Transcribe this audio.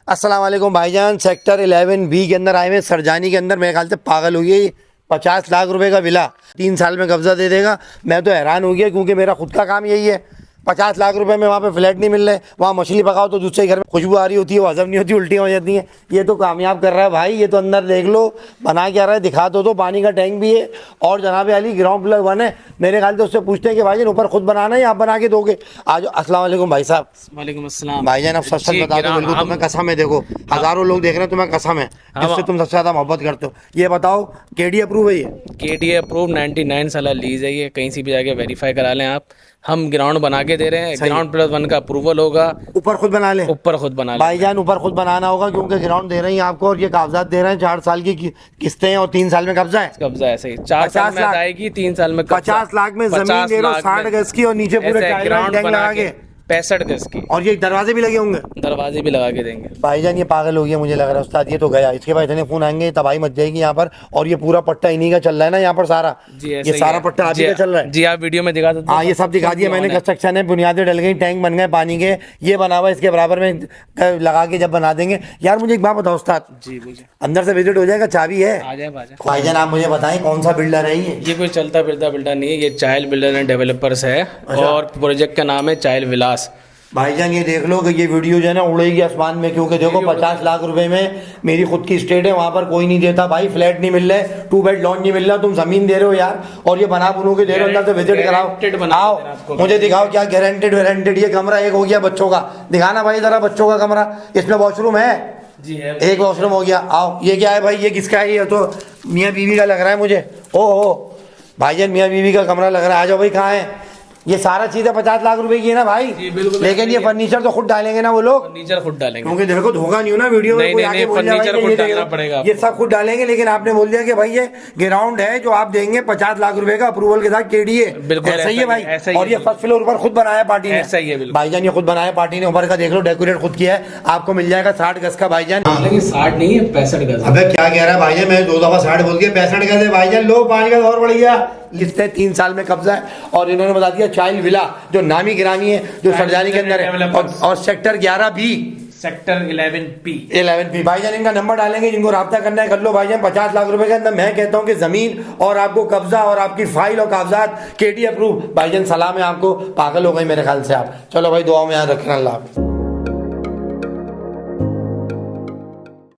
अस्सलाम वालेकुम भाईजान। सेक्टर 11B के अंदर आए हुए सरजानी के अंदर मेरे ख्याल से पागल हुई है। 50 लाख रुपए का विला 3 साल में कब्जा दे देगा। मैं तो हैरान हो गया क्योंकि मेरा खुद का काम यही है। 50 लाख रुपए में वहाँ पे फ्लैट नहीं मिल रहे, वहाँ मछली पकाओ तो दूसरे घर में खुशबू आ रही होती है, वो हजम नहीं होती, उल्टियाँ हो जाती हैं। ये तो कामयाब कर रहा है भाई। ये तो अंदर देख लो बना क्या रहा है, दिखा दो। तो पानी का टैंक भी है और जनाब अली ग्राउंड फ्लोर 1 है। मेरे ख्याल से उससे पूछते हैं कि भाईजान ऊपर खुद बनाना है या आप बना के दोगे। आज अस्सलाम वालेकुम भाई साहब। वालेकुम अस्सलाम भाईजान अब सच सच बता दो, बिल्कुल तुम्हें कसम है। देखो हजारों लोग देख रहे हैं, तुम्हें कसम है जिससे तुम सबसे ज्यादा मोहब्बत करते हो। ये बताओ केडी अप्रूव है? ये केटीए अप्रूव 99 साल लीज है। ये कहीं से भी जाके वेरीफाई करा लें आप। हम ग्राउंड बना के दे रहे हैं। ग्राउंड +1 का अप्रूवल होगा। ऊपर खुद बना ले, ऊपर खुद बना लें भाईजान ऊपर खुद बनाना होगा क्योंकि ग्राउंड दे रहे हैं आपको और ये कागजात दे रहे हैं। 4 साल की किस्तें हैं और 3 साल में कब्जा है। कब्जा ऐसे ही 4 साल में आएगी, 3 साल में 50 लाख में जमीन दे रहे हो, 60 गज की, और नीचे पूरे ग्राउंड टैंक बना लगा के के 65 गज की, और ये दरवाजे भी लगे होंगे। दरवाजे भी लगा के देंगे। भाईजान ये पागल हो गया मुझे लग रहा है उस्ताद। ये तो गया, इसके बाद इतने फोन आएंगे तबाही मच जाएगी यहाँ पर। और ये पूरा पट्टा इन्हीं का चल रहा है ना यहाँ पर सारा। जी ये सारा पट्टा आप ही का चल रहा है। जी आप वीडियो में दिखा दो। हाँ ये सब दिखा दिया मैंने। कंस्ट्रक्शन है, बुनियादें डल गई, टैंक बन गए पानी के, ये बना हुआ। इसके बराबर में लगा के जब बना देंगे। यार मुझे एक बात बताओ उस्ताद, जी मुझे अंदर से विजिट हो जाएगा, चाबी है? आ जाए भाईजान आप मुझे बताएं कौन सा बिल्डर है ये? ये कोई चलता फिरता बिल्डर नहीं है। ये चाइल्ड बिल्डर एंड डेवलपर्स है और प्रोजेक्ट का नाम है चाइल्ड विलास। भाईजान ये देख लो कि ये वीडियो जो है ना उड़ेगी आसमान में, क्योंकि देखो 50 लाख रुपए में मेरी खुद की स्टेट है, वहां पर कोई नहीं देता भाई। फ्लैट नहीं मिल रहे, 2 बेड लॉन नहीं मिल रहा, तुम जमीन दे रहे हो यार और ये बना बुनू के दे रहे हो। अंदर से विजिट कराओ, आओ मुझे दिखाओ क्या गारंटेड वारंटेड। ये कमरा एक हो गया बच्चों का, दिखाना भाई जरा बच्चों का कमरा। इसमें वॉशरूम है? जी है, एक वॉशरूम हो गया। आओ ये क्या है भाई, ये किसका है? ये तो मियाँ बीवी का लग रहा है मुझे। ओ भाईजान मियाँ बीवी का कमरा लग रहा है। आ जाओ भाई, कहाँ है? ये सारा चीजें 50 लाख रुपए की है ना भाई? लेकिन ये फर्नीचर तो खुद डालेंगे ना वो लोग? फर्नीचर खुद डालेंगे क्योंकि देखो धोखा नहीं हो ना वीडियो में कोई आके बोल जाए ये सब खुद डालेंगे। लेकिन आपने बोल दिया कि भाई ये ग्राउंड है जो आप देंगे 50 लाख रुपए का अप्रूवल के साथ केडी है। ऐसा ही है भाई। और ये फर्स्ट फ्लोर ऊपर खुद बनाया पार्टी ने। ऐसा ही है भाईजान, ये खुद बनाया पार्टी ने। ऊपर का देख लो, डेकोरेट खुद किया है। आपको मिल जाएगा 60 गज का भाईजान। लेकिन 60 नहीं है, 65 गज। अबे क्या कह रहा है भाईजान? मैं 2 दफा 60 बोल दिया, 65 गज है भाईजान। लो 5 गज और बढ़ गया। किसने 3 साल में कब्जा है। और इन्होंने बता दिया चाइल्ड विला जो नामी गिरामी है, जो सरजानी के अंदर है, और सेक्टर 11B, सेक्टर 11P भाईजान इनका नंबर डालेंगे, जिनको राब्ता करना है कर लो भाईजान। 50 लाख रुपए के अंदर मैं कहता हूँ कि जमीन और आपको कब्जा और आपकी फाइल और कागजात केडी अप्रूव। भाईजान सलाम है आपको, पागल हो गई मेरे ख्याल से आप। चलो भाई दुआओं में याद रखना। अल्लाह हाफिज़।